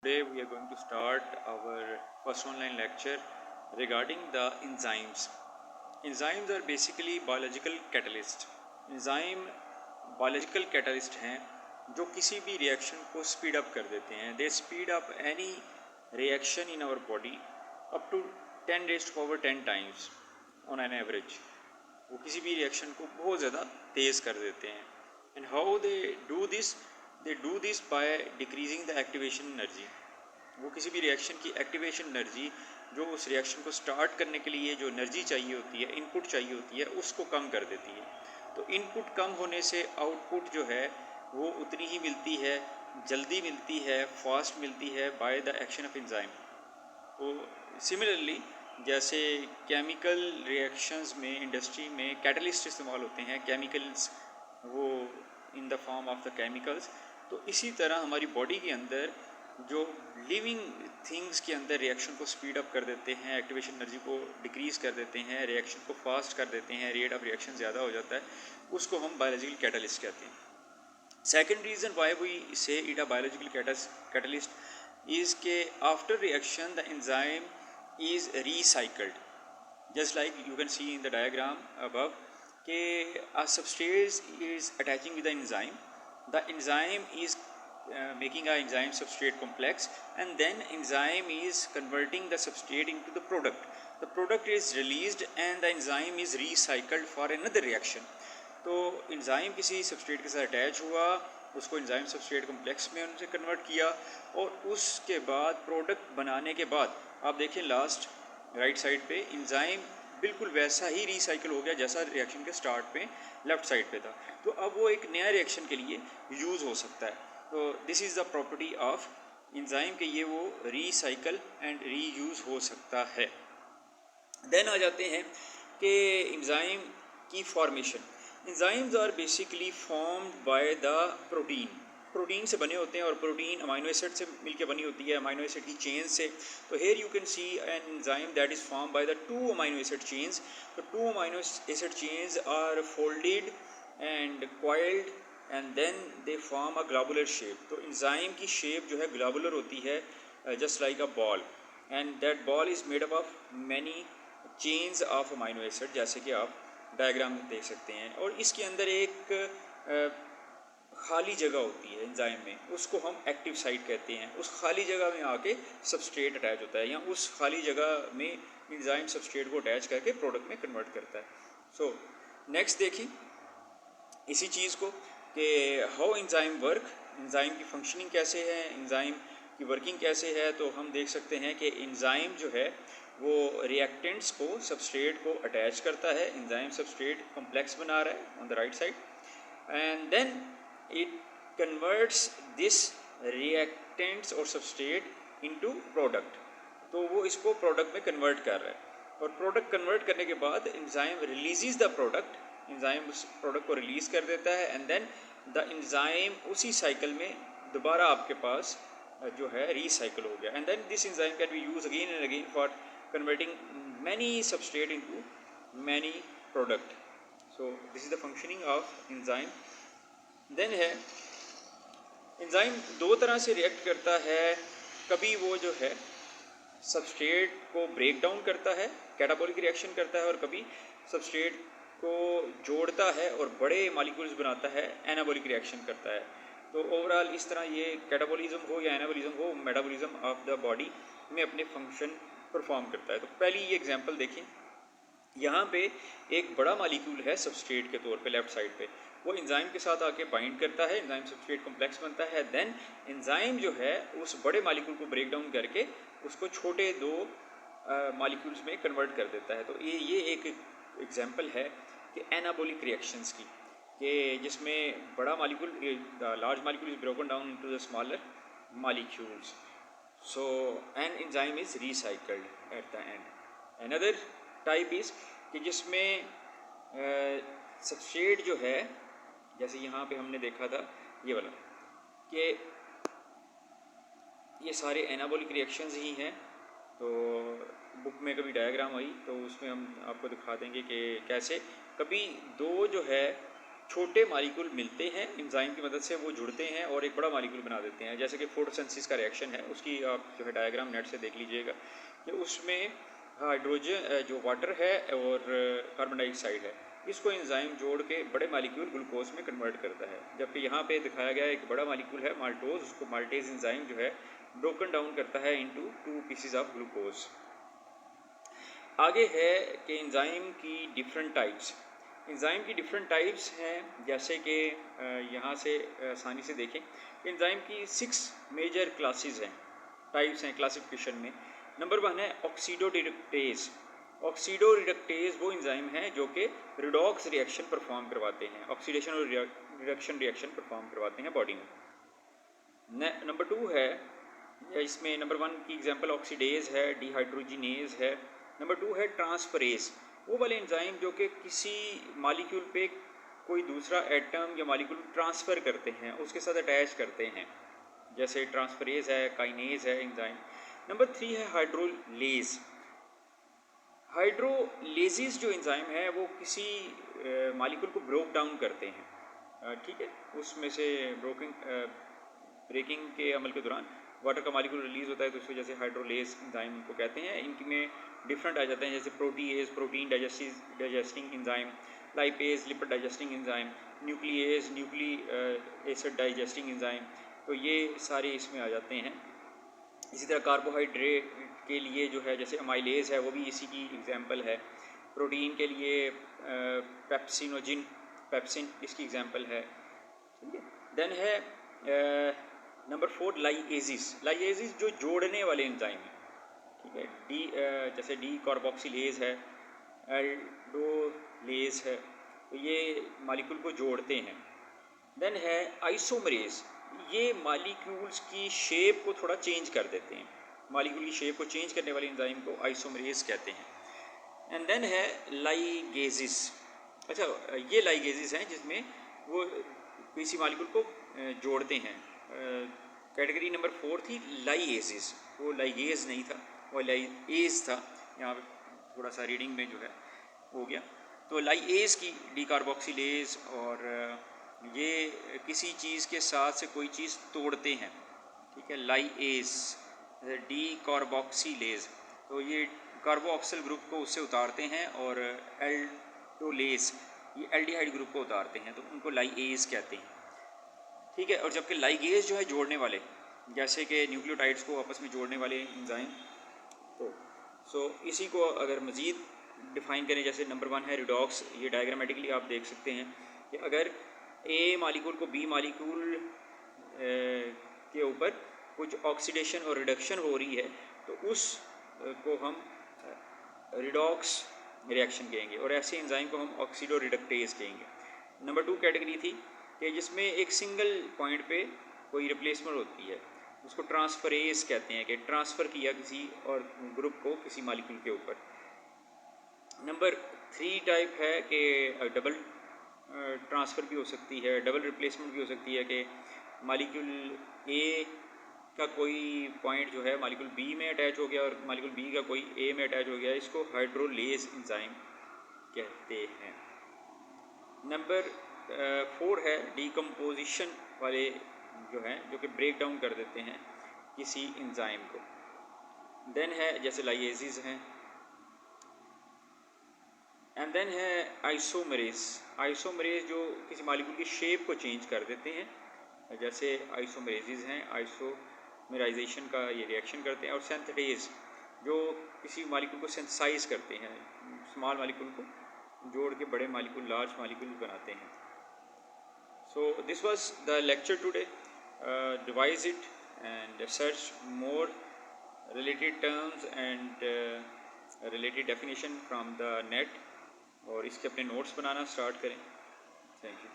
Today we are going to start our first online lecture regarding the enzymes. Enzymes are basically biological catalyst. Enzyme biological catalyst हैं जो किसी भी reaction को speed up कर देते हैं. They speed up any reaction in our body up to 10 raised to power 10 times on an average. वो किसी भी रिएक्शन को बहुत ज़्यादा तेज़ कर देते हैं. And how they do this? They do this by decreasing the activation energy. वो किसी भी रिएक्शन की एक्टिवेशन एनर्जी जो उस रिएक्शन को स्टार्ट करने के लिए जो एनर्जी चाहिए होती है, इनपुट चाहिए होती है, उसको कम कर देती है. तो इनपुट कम होने से आउटपुट जो है वो उतनी ही मिलती है, जल्दी मिलती है, फास्ट मिलती है by the action of enzyme. तो सिमिलरली जैसे केमिकल रिएक्शंस में इंडस्ट्री में कैटलिस्ट इस्तेमाल होते हैं, केमिकल्स वो in the form of the chemicals, तो इसी तरह हमारी बॉडी के अंदर जो लिविंग थिंग्स के अंदर रिएक्शन को स्पीड अप कर देते हैं, एक्टिवेशन एनर्जी को डिक्रीज़ कर देते हैं, रिएक्शन को फास्ट कर देते हैं, रेट ऑफ रिएक्शन ज़्यादा हो जाता है, उसको हम बायोलॉजिकल कैटलिस्ट कहते हैं. Second reason why we say it a biological catalyst is के after reaction the enzyme is recycled. Just like you can see in the diagram above, a substrate is attaching with the enzyme. The enzyme is making an enzyme substrate complex, and then enzyme is converting the substrate into the product. The product is released and the enzyme is recycled for another reaction. तो enzyme किसी substrate के साथ attach हुआ, उसको enzyme substrate complex में उनसे convert किया, और उसके बाद प्रोडक्ट बनाने के बाद आप देखें लास्ट राइट साइड पे एंजाइम बिल्कुल वैसा ही रिसाइकिल हो गया जैसा रिएक्शन के स्टार्ट पे लेफ़्ट साइड पे था. तो अब वो एक नया रिएक्शन के लिए यूज़ हो सकता है. तो this is the property of enzyme के ये वो रिसाइकिल एंड रीयूज़ हो सकता है. देन आ जाते हैं कि एंजाइम की formation. Enzymes are basically formed by the protein से बने होते हैं, और प्रोटीन अमाइनो एसिड से मिलकर बनी होती है, अमाइनो एसिड की चेन से. तो here you can see an enzyme that is form by the 2 amino acid chains. तो 2 amino acid chains are folded and coiled and then they form a globular shape. तो enzyme की shape जो है globular होती है, just like a ball, and that ball is made up of many chains of amino acid, जैसे कि आप diagram में देख सकते हैं. और इसके अंदर एक खाली जगह होती है एंजाइम में, उसको हम एक्टिव साइट कहते हैं. उस खाली जगह में आके सबस्ट्रेट अटैच होता है, या उस खाली जगह में एंजाइम सबस्ट्रेट को अटैच करके प्रोडक्ट में कन्वर्ट करता है. सो नेक्स्ट देखिए इसी चीज़ को कि हाउ एंजाइम वर्क, एंजाइम की फंक्शनिंग कैसे है, एंजाइम की वर्किंग कैसे है. तो हम देख सकते हैं कि एंजाइम जो है वो रिएक्टेंट्स को सबस्ट्रेट को अटैच करता है. एंजाइम सबस्ट्रेट कॉम्प्लेक्स बना रहा है on the right side, and then it converts this reactants और सबस्ट्रेट इनटू प्रोडक्ट. तो वो इसको प्रोडक्ट में कन्वर्ट कर रहा है, और प्रोडक्ट कन्वर्ट करने के बाद enzyme releases the product, enzyme उस प्रोडक्ट को रिलीज़ कर देता है, एंड देन द एंजाइम उसी साइकिल में दोबारा आपके पास जो है रिसाइकिल हो गया. And then this enzyme can be use again and again for converting many substrate into many product. So this is the functioning of enzyme. Then है enzyme दो तरह से रिएक्ट करता है. कभी वो जो है सबस्ट्रेट को ब्रेक डाउन करता है, कैटाबॉलिक रिएक्शन करता है, और कभी सबस्ट्रेट को जोड़ता है और बड़े मॉलिक्यूल्स बनाता है, एनाबॉलिक रिएक्शन करता है. तो ओवरऑल इस तरह ये कैटाबॉलिज्म हो या एनाबॉलिज्म हो, मेटाबॉलिज्म ऑफ द बॉडी में अपने फंक्शन परफॉर्म करता है. तो पहली ये एग्जांपल देखें, यहाँ पे एक बड़ा मॉलिक्यूल है सबस्ट्रेट के तौर पे लेफ्ट साइड पे, वो एंजाइम के साथ आके बाइंड करता है, एंजाइम सबस्ट्रेट कॉम्प्लेक्स बनता है. देन एंजाइम जो है उस बड़े मॉलिक्यूल को ब्रेक डाउन करके उसको छोटे 2 मॉलिक्यूल्स में कन्वर्ट कर देता है. तो ये एक एग्जांपल है कि एनाबॉलिक रिएक्शंस की, कि जिसमें बड़ा molecule, the large molecule is broken down into the smaller molecules. So an enzyme is recycled at the end. Another type is कि जिसमें सबस्ट्रेट जो है, जैसे यहाँ पे हमने देखा था ये वाला, कि ये सारे एनाबॉलिक रिएक्शंस ही हैं. तो बुक में कभी डायग्राम आई तो उसमें हम आपको दिखा देंगे कि कैसे कभी 2 जो है छोटे मालिक्यूल मिलते हैं, एंजाइम की मदद से वो जुड़ते हैं और एक बड़ा मालिक्यूल बना देते हैं। जैसे कि फोटोसिंथेसिस का रिएक्शन है, उसकी आप जो है डायग्राम नेट से देख लीजिएगा कि उसमें हाइड्रोजन जो वाटर है और कार्बन डाइऑक्साइड है, इसको एंजाइम जोड़ के बड़े मालिक्यूल ग्लूकोज में कन्वर्ट करता है। जबकि यहाँ पे दिखाया गया एक बड़ा मालिक्यूल है माल्टोज, उसको माल्टेज एंजाइम जो है ब्रोकन डाउन करता है इनटू 2 पीसेस ऑफ ग्लूकोज। आगे है कि एंजाइम की डिफरेंट टाइप्स। एंजाइम की डिफरेंट टाइप्स हैं, जैसे कि यहाँ से आसानी से देखें, एंजाइम की 6 मेजर क्लासेस हैं, टाइप्स हैं क्लासिफिकेशन में। नंबर 1 है ऑक्सीडो रिडक्टेज। ऑक्सीडो रिडक्टेज वो एंजाइम हैं जो कि रिडॉक्स रिएक्शन परफॉर्म करवाते हैं, ऑक्सीडेशन और रिडक्शन रिएक्शन परफॉर्म करवाते हैं बॉडी में। नंबर 2 है, इसमें नंबर 1 की एग्जांपल ऑक्सीडेज है, डिहाइड्रोजिनेज है। नंबर 2 है ट्रांसफरेज, वो वाले एंजाइम जो कि किसी मालिक्यूल पे कोई दूसरा एटम या मालिक्यूल ट्रांसफ़र करते हैं, उसके साथ अटैच करते हैं, जैसे ट्रांसफरेज है, काइनेज है एंजाइम। नंबर 3 है हाइड्रोलेज। हाइड्रोलेजिस जो एंजाइम है वो किसी मालिक्यूल को ब्रोक डाउन करते हैं, ठीक है, उसमें से ब्रेकिंग के अमल के दौरान वाटर का मालिक्यूल रिलीज होता है, तो इस वजह से हाइड्रोलेज एंजाइम को कहते हैं। इनमें डिफरेंट आ जाते हैं, जैसे protease protein digesting enzyme, lipase lipid digesting enzyme, nuclease nuclei acid digesting enzyme, तो ये सारे इसमें आ जाते हैं। इसी तरह कार्बोहाइड्रेट के लिए जो है जैसे अमाइलेज है, वो भी इसी की एग्जांपल है। प्रोटीन के लिए पेप्सिन इसकी एग्जांपल है, ठीक है। देन है नंबर 4 लाइएजिस। लाइएजिस जो जोड़ने वाले एंजाइम हैं, ठीक है, जैसे डी कार्बोक्सिलेज है, एल्डोलेज है, तो ये मालिक्यूल को जोड़ते हैं। देन है आइसोमरेज, ये मालिक्यूल्स की शेप को थोड़ा चेंज कर देते हैं, मालिक्यूल की शेप को चेंज करने वाले एंजाइम को आइसोमरेज कहते हैं। एंड देन है लाइगेजिस। अच्छा, ये लाइगेजिस हैं जिसमें वो किसी मालिक्यूल को जोड़ते हैं। कैटेगरी नंबर 4 थी लाइएजिस, वो लाइगेज नहीं था, वो लाइएज था। यहाँ पे थोड़ा सा रीडिंग में जो है हो गया। तो लाइएज की डी कार्बोक्सिलेज, और ये किसी चीज़ के साथ से कोई चीज़ तोड़ते हैं, ठीक है, लाइएज। डी कार्बोक्सिलेज, तो ये कार्बोक्सिल ग्रुप को उससे उतारते हैं, और एल्डोलेज ये एल्डिहाइड ग्रुप को उतारते हैं, तो उनको लाइएज कहते हैं, ठीक है। और जबकि लाइगेज जो है जोड़ने वाले, जैसे कि न्यूक्लियोटाइड्स को आपस में जोड़ने वाले एंजाइम, तो इसी को अगर मज़ीद डिफ़ाइन करें, जैसे नंबर 1 है रिडॉक्स। ये डायग्रामेटिकली आप देख सकते हैं कि अगर ए मालिक्यूल को बी मालिक्यूल के ऊपर कुछ ऑक्सीडेशन और रिडक्शन हो रही है, तो उस को हम रिडॉक्स रिएक्शन कहेंगे, और ऐसे एंजाइम को हम ऑक्सीडो रिडक्टेज कहेंगे। नंबर 2 कैटेगरी थी कि जिसमें एक सिंगल पॉइंट पे कोई रिप्लेसमेंट होती है, उसको ट्रांसफरेज कहते हैं, कि ट्रांसफ़र किया किसी और ग्रुप को किसी मालिक्यूल के ऊपर। नंबर 3 टाइप है कि डबल ट्रांसफ़र भी हो सकती है, डबल रिप्लेसमेंट भी हो सकती है, कि मालिक्यूल ए का कोई पॉइंट जो है मालिक्यूल बी में अटैच हो गया और मालिक्यूल बी का कोई ए में अटैच हो गया, इसको हाइड्रोलेज एंजाइम कहते हैं। नंबर 4 है डीकम्पोजिशन वाले जो हैं, जो कि ब्रेक डाउन कर देते हैं किसी एंजाइम को। देन है जैसे लाइएजिस हैं। एंड देन है आइसोमरेज। आइसोमरेज जो किसी मालिक्यूल की शेप को चेंज कर देते हैं, जैसे आइसोमरेजिस हैं, आइसोमेराइजेशन का ये रिएक्शन करते हैं। और सिंथेटेज जो किसी मालिक्यूल को सिंथेसाइज करते हैं, स्मॉल मालिक्यूल को जोड़ के बड़े मालिक्यूल, लार्ज मालिक्यूल बनाते हैं। So this was the lecture today. Revise it and search more related terms and related definition from the net, और इसके अपने नोट्स बनाना स्टार्ट करें। Thank you.